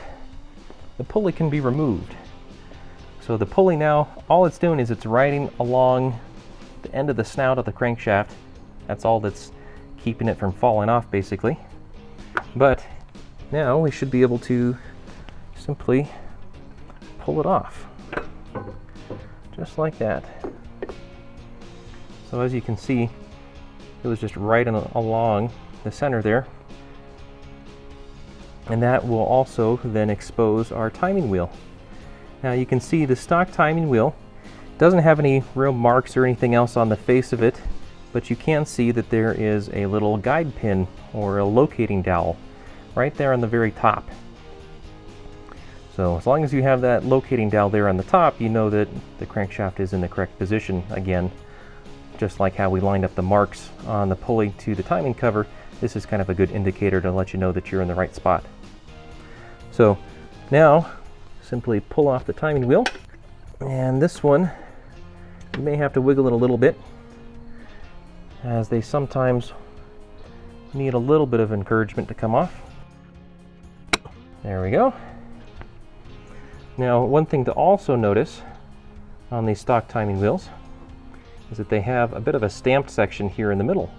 the pulley can be removed. So the pulley now, all it's doing is it's riding along the end of the snout of the crankshaft. That's all that's keeping it from falling off, basically. But now we should be able to simply pull it off, just like that. So as you can see, it was just right along the center there. And that will also then expose our timing wheel. Now you can see the stock timing wheel doesn't have any real marks or anything else on the face of it, but you can see that there is a little guide pin or a locating dowel right there on the very top. So as long as you have that locating dowel there on the top, you know that the crankshaft is in the correct position. Again, just like how we lined up the marks on the pulley to the timing cover, this is kind of a good indicator to let you know that you're in the right spot. So now simply pull off the timing wheel, and this one you may have to wiggle it a little bit, as they sometimes need a little bit of encouragement to come off. There we go. Now, one thing to also notice on these stock timing wheels is that they have a bit of a stamped section here in the middle.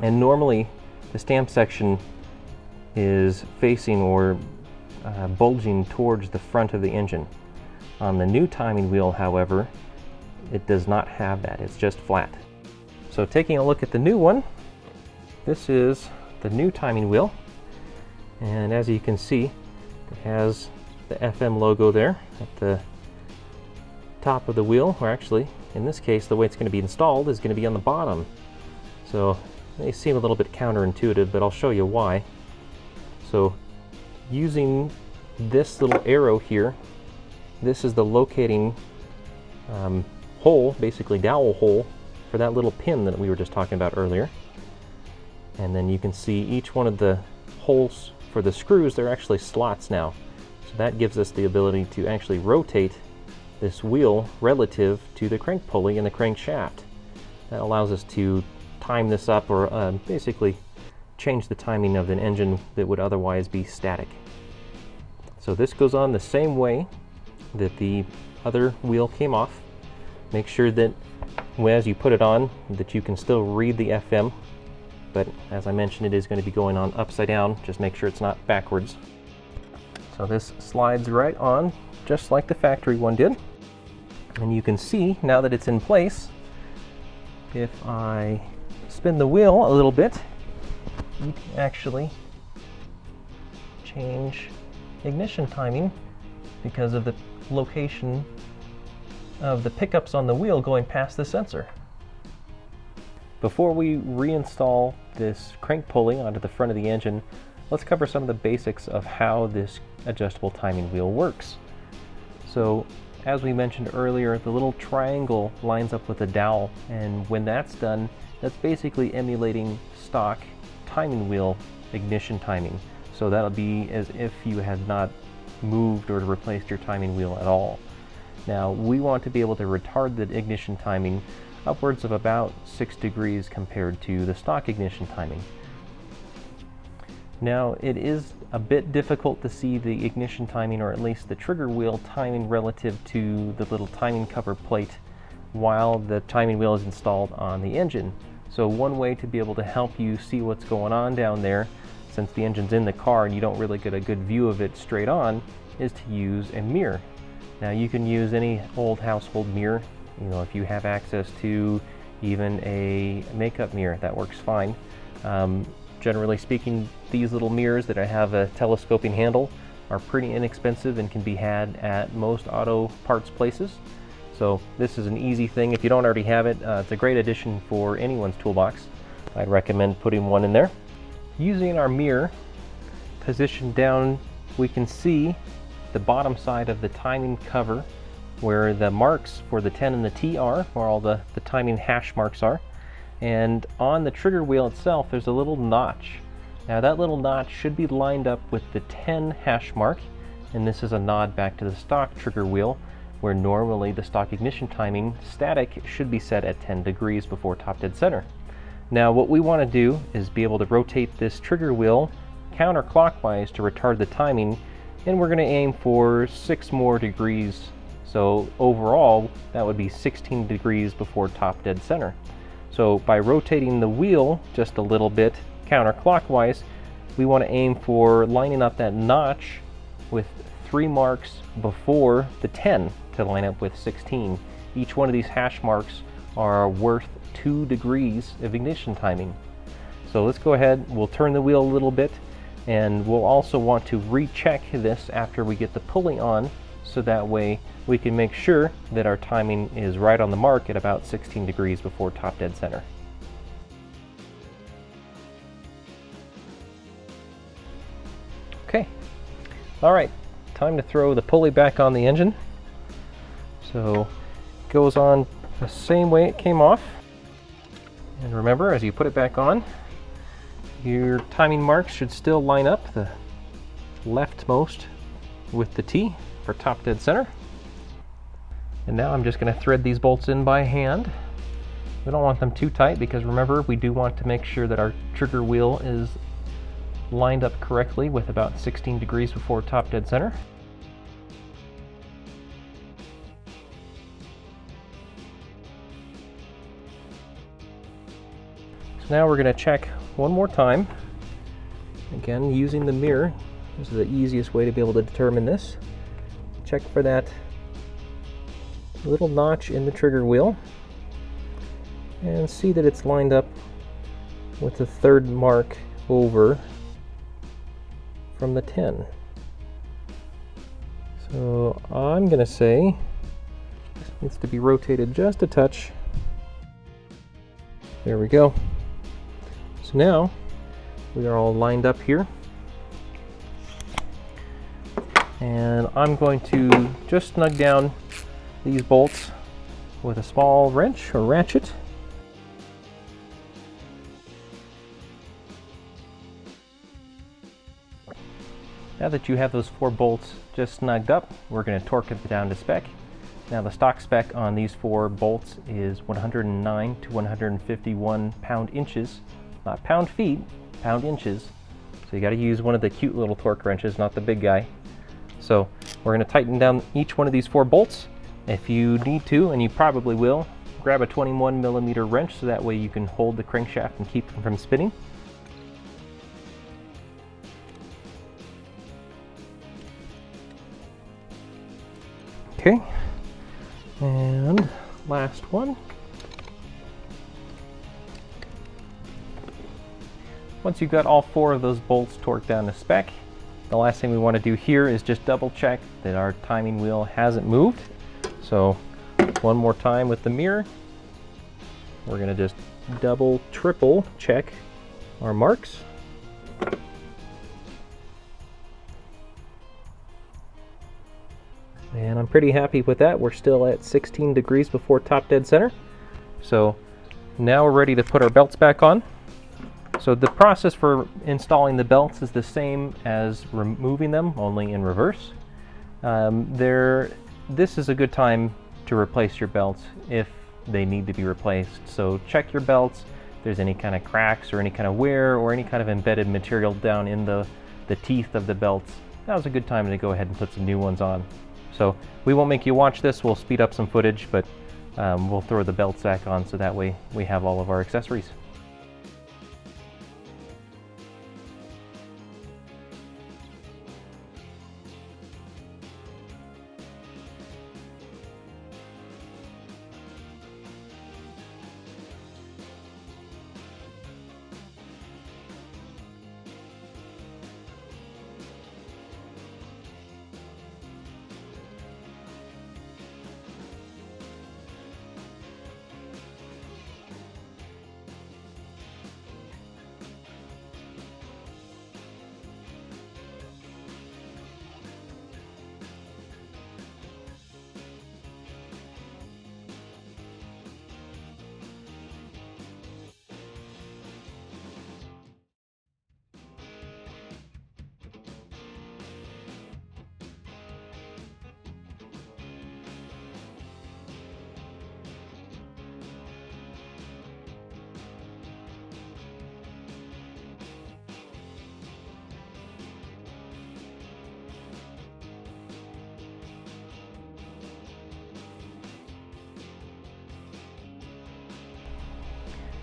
And normally the stamp section is facing or bulging towards the front of the engine. On the new timing wheel, however, it does not have that. It's just flat. So taking a look at the new one, this is the new timing wheel. And as you can see, it has the FM logo there at the top of the wheel, or actually, in this case, the way it's going to be installed is going to be on the bottom. So it may seem a little bit counterintuitive, but I'll show you why. So using this little arrow here, this is the locating hole, basically dowel hole, for that little pin that we were just talking about earlier. And then you can see each one of the holes for the screws, they're actually slots now. So that gives us the ability to actually rotate this wheel relative to the crank pulley and the crankshaft. That allows us to time this up, or basically change the timing of an engine that would otherwise be static. So this goes on the same way that the other wheel came off. Make sure that as you put it on that you can still read the FM, but as I mentioned, it is going to be going on upside down. Just make sure it's not backwards. So this slides right on just like the factory one did. And you can see now that it's in place, if I spin the wheel a little bit, you can actually change ignition timing because of the location of the pickups on the wheel going past the sensor. Before we reinstall this crank pulley onto the front of the engine, let's cover some of the basics of how this adjustable timing wheel works. So as we mentioned earlier, the little triangle lines up with the dowel, and when that's done, that's basically emulating stock timing wheel ignition timing. So that'll be as if you had not moved or replaced your timing wheel at all. Now we want to be able to retard the ignition timing upwards of about 6 degrees compared to the stock ignition timing. Now it is a bit difficult to see the ignition timing, or at least the trigger wheel timing, relative to the little timing cover plate while the timing wheel is installed on the engine. So one way to be able to help you see what's going on down there, since the engine's in the car and you don't really get a good view of it straight on, is to use a mirror. Now you can use any old household mirror. You know, if you have access to even a makeup mirror, that works fine. Generally speaking, these little mirrors that have a telescoping handle are pretty inexpensive and can be had at most auto parts places. So this is an easy thing. If you don't already have it, it's a great addition for anyone's toolbox. I'd recommend putting one in there. Using our mirror positioned down, we can see the bottom side of the timing cover where the marks for the 10 and the T are, where all the timing hash marks are. And on the trigger wheel itself, there's a little notch. Now that little notch should be lined up with the 10 hash mark, and this is a nod back to the stock trigger wheel, where normally the stock ignition timing static should be set at 10 degrees before top dead center. Now what we want to do is be able to rotate this trigger wheel counterclockwise to retard the timing, and we're going to aim for 6 more degrees. So overall that would be 16 degrees before top dead center. So by rotating the wheel just a little bit counterclockwise, we want to aim for lining up that notch with 3 marks before the 10 to line up with 16. Each one of these hash marks are worth 2 degrees of ignition timing. So let's go ahead, we'll turn the wheel a little bit, and we'll also want to recheck this after we get the pulley on, so that way we can make sure that our timing is right on the mark at about 16 degrees before top dead center. Okay, all right, time to throw the pulley back on the engine. So it goes on the same way it came off. And remember, as you put it back on, your timing marks should still line up, the leftmost with the T for top dead center. And now I'm just going to thread these bolts in by hand. We don't want them too tight because remember, we do want to make sure that our trigger wheel is lined up correctly with about 16 degrees before top dead center. So now we're going to check one more time. Again, using the mirror. This is the easiest way to be able to determine this. Check for that little notch in the trigger wheel and see that it's lined up with the 3rd mark over from the 10. So I'm going to say this needs to be rotated just a touch. There we go. So now we are all lined up here, and I'm going to just snug down these bolts with a small wrench or ratchet. Now that you have those 4 bolts just snugged up, we're going to torque it down to spec. Now the stock spec on these 4 bolts is 109 to 151 pound-inches, not pound-feet, pound-inches. So you got to use one of the cute little torque wrenches, not the big guy. So we're going to tighten down each one of these 4 bolts. If you need to, and you probably will, grab a 21mm wrench so that way you can hold the crankshaft and keep it from spinning. Okay, and last one. Once you've got all 4 of those bolts torqued down to spec, the last thing we want to do here is just double check that our timing wheel hasn't moved. So one more time with the mirror, we're going to just double, triple check our marks. And I'm pretty happy with that. We're still at 16 degrees before top dead center. So now we're ready to put our belts back on. So the process for installing the belts is the same as removing them, only in reverse. This is a good time to replace your belts if they need to be replaced. So check your belts. If there's any kind of cracks or any kind of wear or any kind of embedded material down in the teeth of the belts, now's a good time to go ahead and put some new ones on. So we won't make you watch this, we'll speed up some footage, but we'll throw the belts back on so that way we have all of our accessories.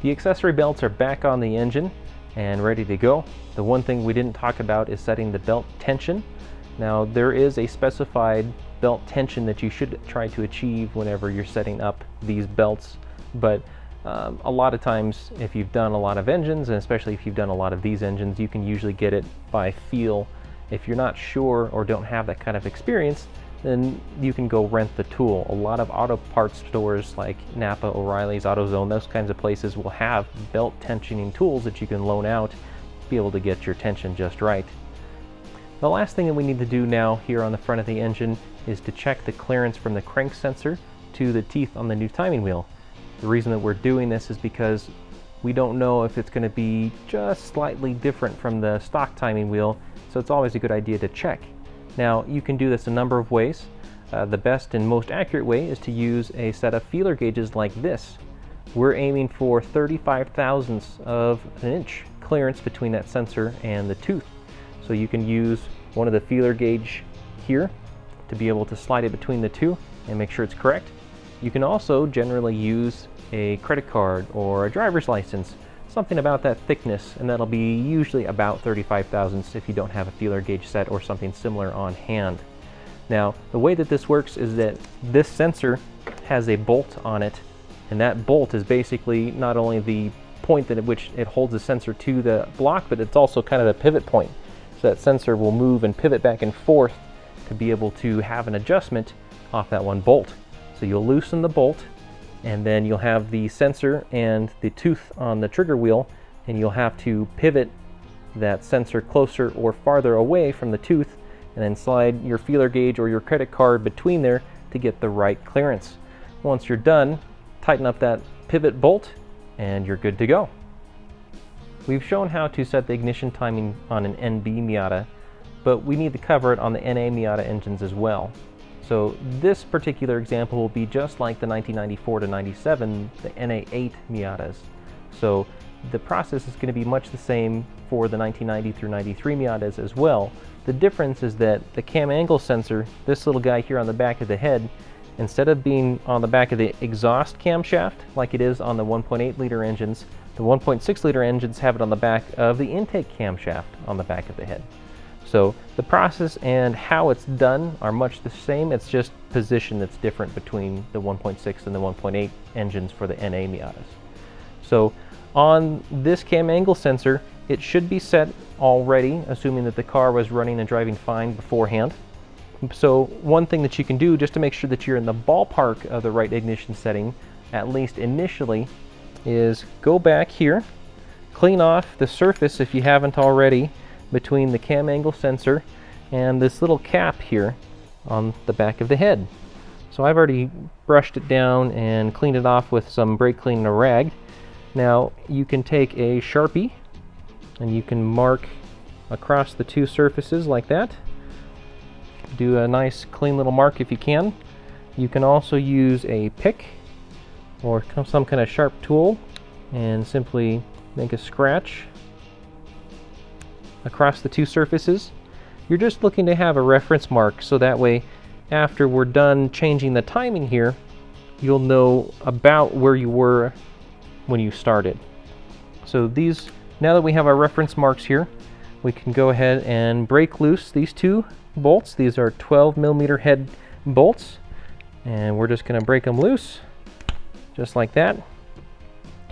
The accessory belts are back on the engine and ready to go. The one thing we didn't talk about is setting the belt tension. Now there is a specified belt tension that you should try to achieve whenever you're setting up these belts, but a lot of times if you've done a lot of engines, and especially if you've done a lot of these engines, you can usually get it by feel. If you're not sure or don't have that kind of experience, then you can go rent the tool. A lot of auto parts stores like Napa, O'Reilly's, AutoZone, those kinds of places will have belt tensioning tools that you can loan out to be able to get your tension just right. The last thing that we need to do now here on the front of the engine is to check the clearance from the crank sensor to the teeth on the new timing wheel. The reason that we're doing this is because we don't know if it's going to be just slightly different from the stock timing wheel, so it's always a good idea to check. Now, you can do this a number of ways. The best and most accurate way is to use a set of feeler gauges like this. We're aiming for 35 thousandths of an inch clearance between that sensor and the tooth. So you can use one of the feeler gauge here to be able to slide it between the two and make sure it's correct. You can also generally use a credit card or a driver's license, something about that thickness, and that'll be usually about 35 thousandths if you don't have a feeler gauge set or something similar on hand. Now, the way that this works is that this sensor has a bolt on it, and that bolt is basically not only the point at which it holds the sensor to the block, but it's also kind of the pivot point. So that sensor will move and pivot back and forth to be able to have an adjustment off that one bolt. So you'll loosen the bolt, and then you'll have the sensor and the tooth on the trigger wheel, and you'll have to pivot that sensor closer or farther away from the tooth, and then slide your feeler gauge or your credit card between there to get the right clearance. Once you're done, tighten up that pivot bolt and you're good to go. We've shown how to set the ignition timing on an NB Miata, but we need to cover it on the NA Miata engines as well. So this particular example will be just like the 1994 to 97, the NA8 Miatas. So the process is going to be much the same for the 1990 through 93 Miatas as well. The difference is that the cam angle sensor, this little guy here on the back of the head, instead of being on the back of the exhaust camshaft like it is on the 1.8 liter engines, the 1.6 liter engines have it on the back of the intake camshaft on the back of the head. So the process and how it's done are much the same, it's just position that's different between the 1.6 and the 1.8 engines for the NA Miatas. So on this cam angle sensor, it should be set already, assuming that the car was running and driving fine beforehand. So one thing that you can do just to make sure that you're in the ballpark of the right ignition setting, at least initially, is go back here, clean off the surface if you haven't already, between the cam angle sensor and this little cap here on the back of the head. So I've already brushed it down and cleaned it off with some brake clean and a rag. Now you can take a Sharpie and you can mark across the two surfaces like that. Do a nice clean little mark if you can. You can also use a pick or some kind of sharp tool and simply make a scratch across the two surfaces. You're just looking to have a reference mark so that way after we're done changing the timing here, you'll know about where you were when you started. So these, now that we have our reference marks here, we can go ahead and break loose these two bolts. These are 12mm head bolts, and we're just going to break them loose just like that.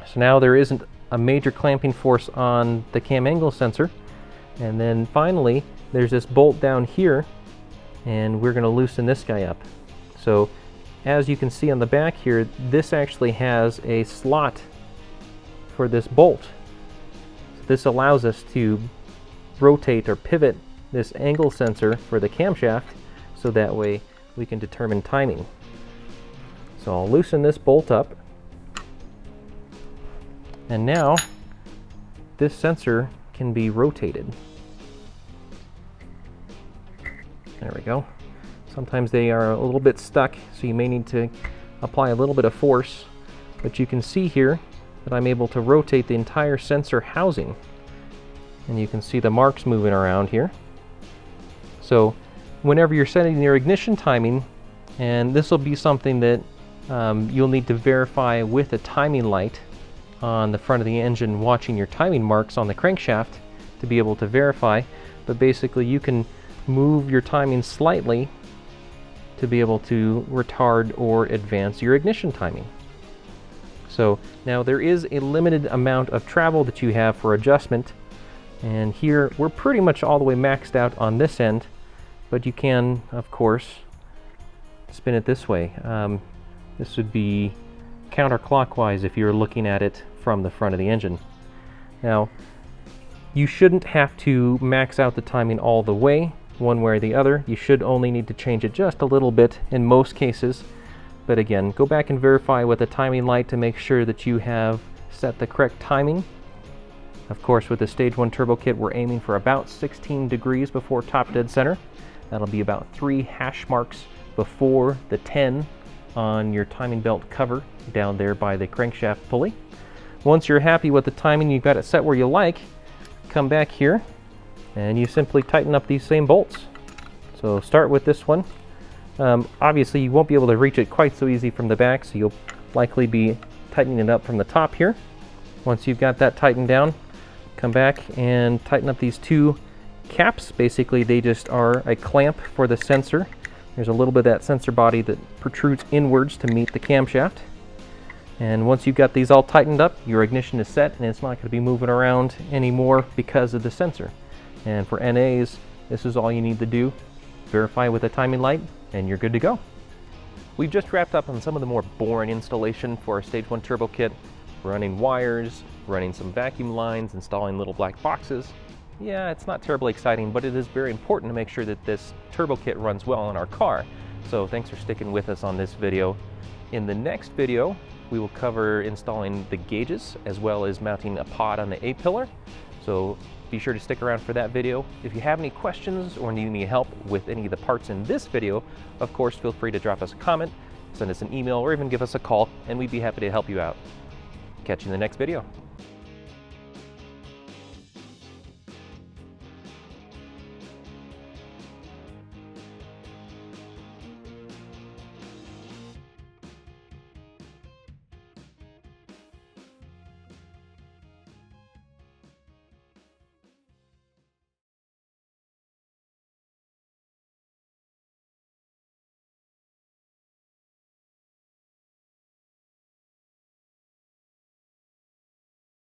So now there isn't a major clamping force on the cam angle sensor. And then finally there's this bolt down here, and we're going to loosen this guy up. So as you can see on the back here, this actually has a slot for this bolt. So this allows us to rotate or pivot this angle sensor for the camshaft so that way we can determine timing. So I'll loosen this bolt up, and now this sensor can be rotated. There we go. Sometimes they are a little bit stuck, so you may need to apply a little bit of force, but you can see here that I'm able to rotate the entire sensor housing, and you can see the marks moving around here. So whenever you're setting your ignition timing, and this will be something that you'll need to verify with a timing light on the front of the engine watching your timing marks on the crankshaft to be able to verify, but basically you can move your timing slightly to be able to retard or advance your ignition timing. So now there is a limited amount of travel that you have for adjustment, and here we're pretty much all the way maxed out on this end, but you can of course spin it this way. This would be counterclockwise if you're looking at it from the front of the engine. Now you shouldn't have to max out the timing all the way one way or the other. You should only need to change it just a little bit in most cases, but again, go back and verify with a timing light to make sure that you have set the correct timing. Of course, with the Stage 1 Turbo Kit, we're aiming for about 16 degrees before top dead center. That'll be about 3 hash marks before the 10 on your timing belt cover down there by the crankshaft pulley. Once you're happy with the timing, you've got it set where you like, come back here and you simply tighten up these same bolts. So start with this one. Obviously you won't be able to reach it quite so easy from the back, so you'll likely be tightening it up from the top here. Once you've got that tightened down, come back and tighten up these 2 caps. Basically they just are a clamp for the sensor. There's a little bit of that sensor body that protrudes inwards to meet the camshaft. And once you've got these all tightened up, your ignition is set and it's not going to be moving around anymore because of the sensor. And for NAs, this is all you need to do. Verify with a timing light and you're good to go. We've just wrapped up on some of the more boring installation for our Stage 1 Turbo Kit. Running wires, running some vacuum lines, installing little black boxes. Yeah, it's not terribly exciting, but it is very important to make sure that this Turbo Kit runs well on our car. So thanks for sticking with us on this video. In the next video, we will cover installing the gauges as well as mounting a pod on the A-pillar. So be sure to stick around for that video. If you have any questions or need any help with any of the parts in this video, of course, feel free to drop us a comment, send us an email, or even give us a call, and we'd be happy to help you out. Catch you in the next video.